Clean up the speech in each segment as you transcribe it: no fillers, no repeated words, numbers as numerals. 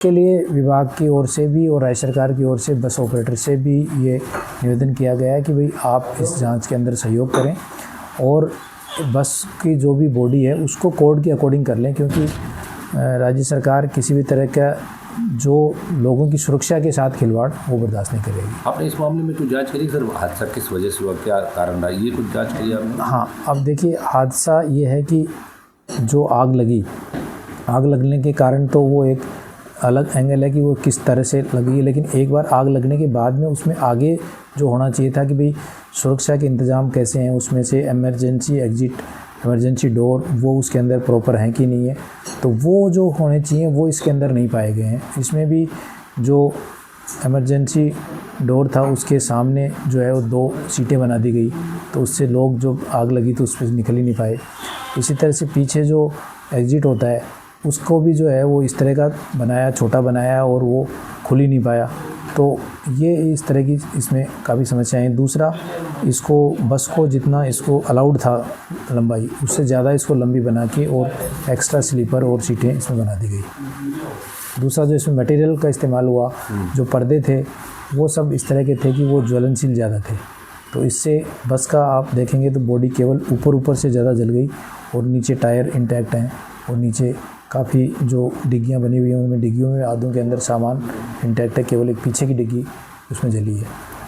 के लिए विभाग की ओर से भी और राज्य सरकार की ओर से बस ऑपरेटर से भी ये निवेदन किया गया है कि भाई आप इस जांच के अंदर सहयोग करें और बस की जो भी बॉडी है उसको कोड के अकॉर्डिंग कर लें, क्योंकि राज्य सरकार किसी भी तरह का जो लोगों की सुरक्षा के साथ खिलवाड़ वो बर्दाश्त नहीं करेगी। आपने इस मामले में कुछ जांच करी सर? हादसा किस वजह से हुआ, क्या कारण रहा, ये कुछ जांच करी आपने? हाँ, अब देखिए हादसा ये है कि जो आग लगने के कारण तो वो एक अलग एंगल है कि वो किस तरह से लगी है, लेकिन एक बार आग लगने के बाद में उसमें आगे जो होना चाहिए था कि भाई सुरक्षा के इंतज़ाम कैसे हैं, उसमें से इमरजेंसी एग्जिट, इमरजेंसी डोर वो उसके अंदर प्रॉपर हैं कि नहीं है, तो वो जो होने चाहिए वो इसके अंदर नहीं पाए गए हैं। इसमें भी जो इमरजेंसी डोर था उसके सामने जो है वो 2 सीटें बना दी गई, तो उससे लोग जो आग लगी तो उस पर निकल ही नहीं पाए। इसी तरह से पीछे जो एग्ज़िट होता है उसको भी जो है वो इस तरह का बनाया, छोटा बनाया और वो खुल ही नहीं पाया, तो ये इस तरह की इसमें काफ़ी समस्याएं हैं। दूसरा, इसको बस को जितना इसको अलाउड था लंबाई उससे ज़्यादा इसको लंबी बना के और एक्स्ट्रा स्लीपर और सीटें इसमें बना दी गई। दूसरा, जो इसमें मटेरियल का इस्तेमाल हुआ, जो पर्दे थे वो सब इस तरह के थे कि वो ज्वलनशील ज़्यादा थे, तो इससे बस का आप देखेंगे तो बॉडी केवल ऊपर से ज़्यादा जल गई और नीचे टायर इंटैक्ट हैं और नीचे काफ़ी जो डिग्गियाँ बनी हुई हैं उनमें डिग्गियों में आधों के अंदर सामान इंटैक्ट है, केवल एक पीछे की डिग्गी उसमें जली है।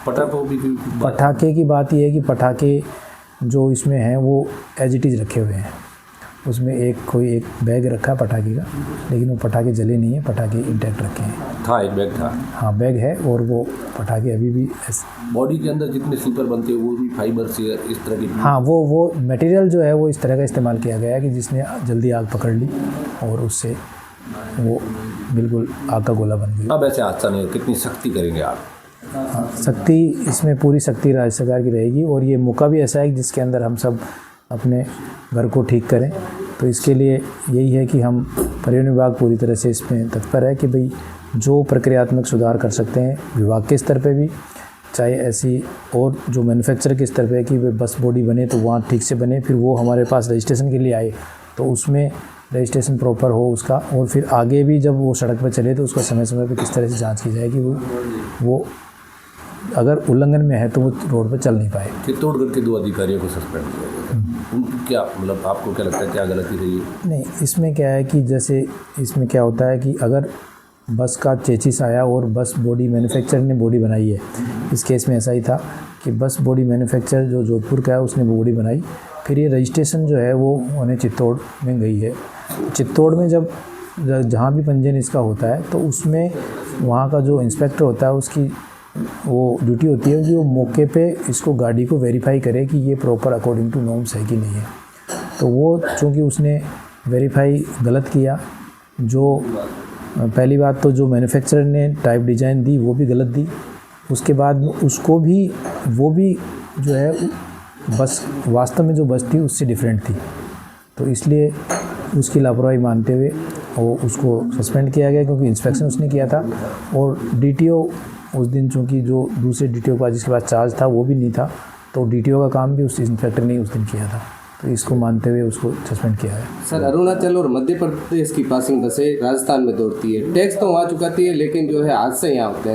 पटाखे की बात यह है कि पटाखे जो इसमें हैं वो एज इट इज़ रखे हुए हैं, उसमें कोई एक बैग रखा है पटाखे का, लेकिन वो पटाखे जले नहीं है, पटाखे इंटैक्ट रखे हैं। एक बैग था? हाँ, बैग है और वो पटाखे अभी भी बॉडी के अंदर जितने स्लीपर बनते हैं वो भी फाइबर से इस तरह की? हाँ, वो मटेरियल जो है वो इस तरह का इस्तेमाल किया गया है कि जिसने जल्दी आग पकड़ ली और उससे वो बिल्कुल आग का गोला बन गया। अब ऐसे हादसा नहीं, कितनी सख्ती करेंगे आप? हाँ, सख्ती, इसमें पूरी सख्ती राज्य सरकार की रहेगी और ये मौका भी ऐसा है कि जिसके अंदर हम सब अपने घर को ठीक करें, तो इसके लिए यही है कि हम परिवहन विभाग पूरी तरह से इसमें तत्पर है कि भाई जो प्रक्रियात्मक सुधार कर सकते हैं विभाग के स्तर पे भी, चाहे ऐसी और जो मैन्युफैक्चरर के स्तर पे है कि वे बस बॉडी बने तो वहाँ ठीक से बने, फिर वो हमारे पास रजिस्ट्रेशन के लिए आए तो उसमें रजिस्ट्रेशन प्रॉपर हो उसका, और फिर आगे भी जब वो सड़क पर चले तो उसका समय समय पर किस तरह से जाँच की जाए कि वो अगर उल्लंघन में है तो वो रोड पर चल नहीं पाए। चित्तौड़गढ़ के 2 अधिकारियों को सस्पेंड किया गया, क्या मतलब आपको क्या लगता है, क्या गलती रही है? नहीं, इसमें क्या है कि जैसे इसमें क्या होता है कि अगर बस का चेचिस आया और बस बॉडी मैन्युफैक्चरर ने बॉडी बनाई है, इस केस में ऐसा ही था कि बस बॉडी मैन्युफैक्चरर जो जोधपुर का है उसने बॉडी बनाई, फिर ये रजिस्ट्रेशन जो है वो उन्हें चित्तौड़ में गई है। चित्तौड़ में जब जहाँ भी पंजीयन इसका होता है तो उसमें वहाँ का जो इंस्पेक्टर होता है उसकी वो ड्यूटी होती है कि वो मौके पे इसको गाड़ी को वेरीफाई करे कि ये प्रॉपर अकॉर्डिंग टू नॉर्म्स है कि नहीं है। तो वो चूँकि उसने वेरीफाई गलत किया, जो पहली बात तो जो मैन्युफैक्चरर ने टाइप डिज़ाइन दी वो भी गलत दी, उसके बाद उसको भी वो भी जो है बस वास्तव में जो बस थी उससे डिफरेंट थी, तो इसलिए उसकी लापरवाही मानते हुए वो उसको सस्पेंड किया गया, क्योंकि इंस्पेक्शन उसने किया था और डीटीओ उस दिन चूँकि जो दूसरे डीटीओ का जिसके पास चार्ज था वो भी नहीं था, तो डीटीओ का काम भी उस इंस्पेक्टर ने उस दिन किया था, तो इसको मानते हुए उसको सस्पेंड किया है। सर, अरुणाचल और मध्य प्रदेश की पासिंग बसें राजस्थान में दौड़ती है, टैक्स तो वहाँ चुकाती है, लेकिन जो है हादसे यहाँ होते हैं।